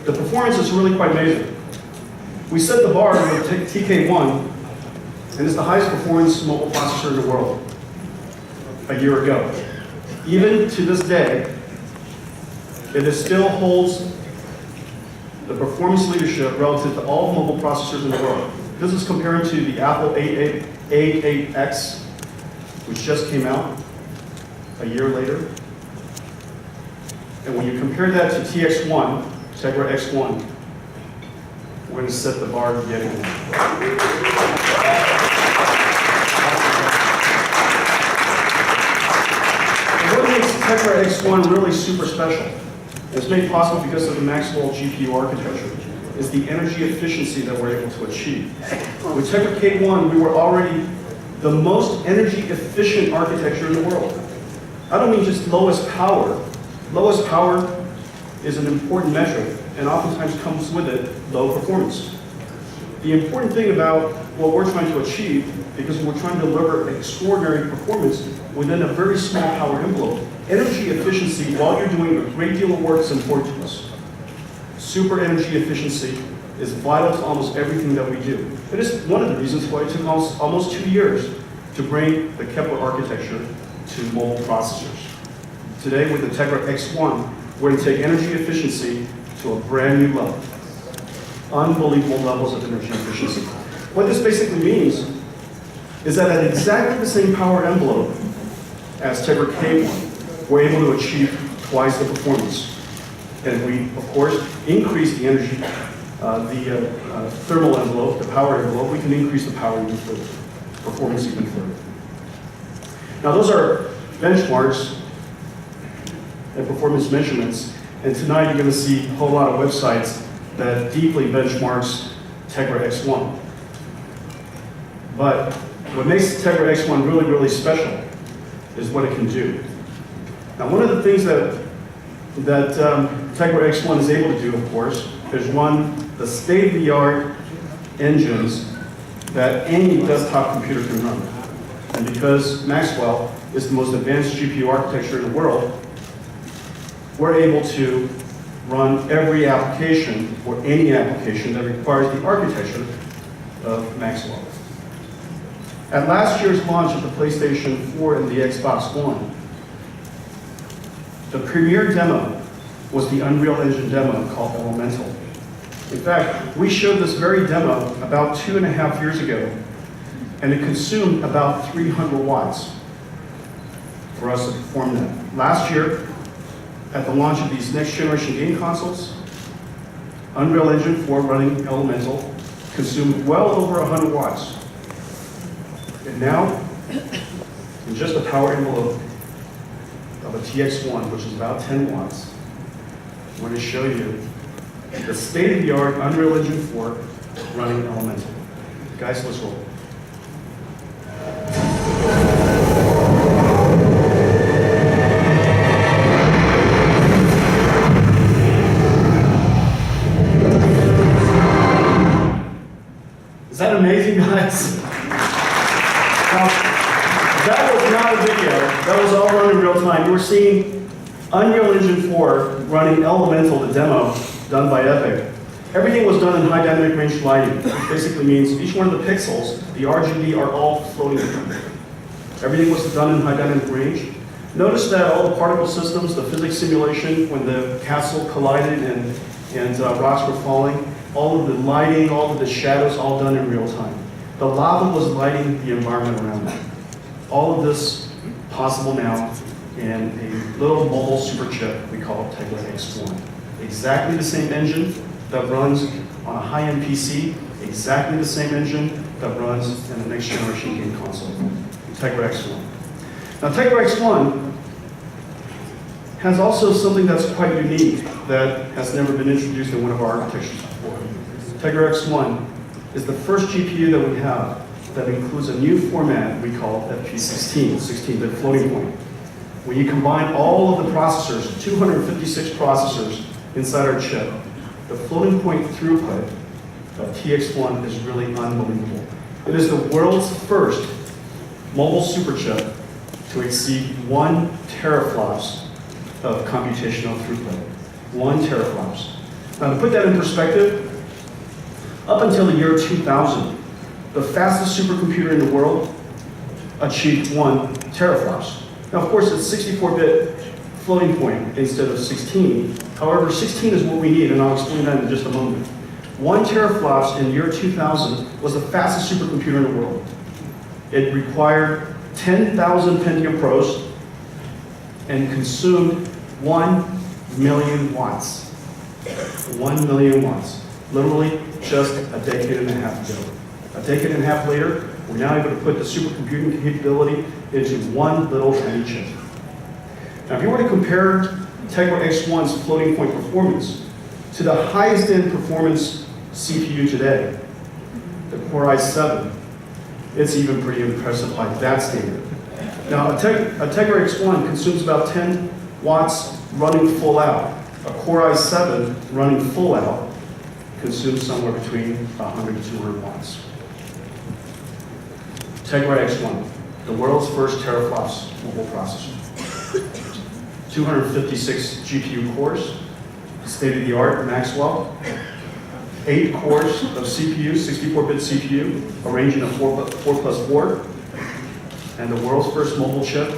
the performance is really quite amazing. We set the bar with TK1, and it's the highest performance mobile processor in the world a year ago. Even to this day, it still holds the performance leadership relative to all mobile processors in the world. This is comparing to the Apple 888X, which just came out a year later. And when you compare that to TX1, Tegra X1, we're going to set the bar yet again. What makes Tegra X1 really super special? It's made possible because of the Maxwell GPU architecture. Is the energy efficiency that we're able to achieve. With Tegra K1, we were already the most energy efficient architecture in the world. I don't mean just lowest power. Lowest power is an important metric, and oftentimes comes with it low performance. The important thing about what we're trying to achieve, because we're trying to deliver extraordinary performance within a very small power envelope, energy efficiency while you're doing a great deal of work is important to us. Super energy efficiency is vital to almost everything that we do. It is one of the reasons why it took almost 2 years to bring the Kepler architecture to mobile processors. Today with the Tegra X1, we're going to take energy efficiency to a brand new level. Unbelievable levels of energy efficiency. What this basically means is that at exactly the same power envelope as Tegra K1, we're able to achieve twice the performance. And we, of course, increase the energy, thermal envelope, the power envelope, we can increase the power even further, performance even further. Now those are benchmarks and performance measurements, and tonight you're going to see a whole lot of websites that deeply benchmarks Tegra X1. But what makes Tegra X1 really, really special is what it can do. Now one of the things that Tegra X1 is able to do, of course, is run the state-of-the-art engines that any desktop computer can run. And because Maxwell is the most advanced GPU architecture in the world, we're able to run every application, or any application that requires the architecture of Maxwell. At last year's launch of the PlayStation 4 and the Xbox One, the premier demo was the Unreal Engine demo called Elemental. In fact, we showed this very demo about 2.5 years ago, and it consumed about 300 watts for us to perform that. Last year, at the launch of these next generation game consoles, Unreal Engine 4 running Elemental consumed well over 100 watts. And now, in just the power envelope of a TX1, which is about 10 watts, I'm going to show you the state-of-the-art Unreal Engine 4 running Elemental. Guys, let's roll. Is that amazing, guys? Now, that was not a video. That was all run in real time. You were seeing Unreal Engine 4 running Elemental, the demo done by Epic. Everything was done in high dynamic range lighting, which basically means each one of the pixels, the RGB, are all floating. Everything was done in high dynamic range. Notice that all the particle systems, the physics simulation, when the castle collided and rocks were falling, all of the lighting, all of the shadows, all done in real time. The lava was lighting the environment around it. All of this possible now in a little mobile super chip we call Tegra X1. Exactly the same engine that runs on a high-end PC, exactly the same engine that runs in the next generation game console, Tegra X1. Now Tegra X1 has also something that's quite unique that has never been introduced in one of our architectures before. Tegra X1 is the first GPU that we have that includes a new format we call FP16, 16-bit floating point. When you combine all of the processors, 256 processors inside our chip, the floating point throughput of TX1 is really unbelievable. It is the world's first mobile super chip to exceed 1 teraflops of computational throughput. 1 teraflops. Now to put that in perspective, up until the year 2000, the fastest supercomputer in the world achieved 1 teraflops. Now of course it's 64-bit floating point instead of 16. However, 16 is what we need, and I'll explain that in just a moment. 1 teraflops in the year 2000 was the fastest supercomputer in the world. It required 10,000 Pentium Pros and consumed 1 million watts. 1 million watts. Literally just a decade and a half ago. A decade and a half later, we're now able to put the supercomputing capability into one little tiny chip. Now, if you were to compare Tegra X1's floating point performance to the highest end performance CPU today, the Core i7, it's even pretty impressive by that standard. Now, a Tegra X1 consumes about 10 watts running full out. A Core i7 running full out consumes somewhere between 100 to 200 watts. Tegra X1, the world's first teraflops mobile processor. 256 GPU cores, state-of-the-art Maxwell. 8 cores of CPU, 64-bit CPU, arranged in a 4+4. And the world's first mobile chip,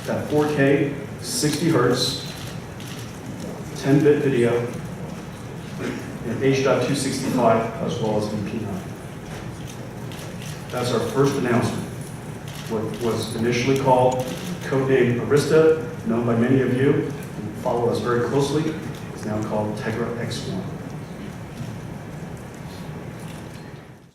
that 4K, 60 hertz, 10-bit video, and H.265, as well as MP9. That's our first announcement. What was initially called, codenamed Arista, known by many of you, who follow us very closely, is now called Tegra X1.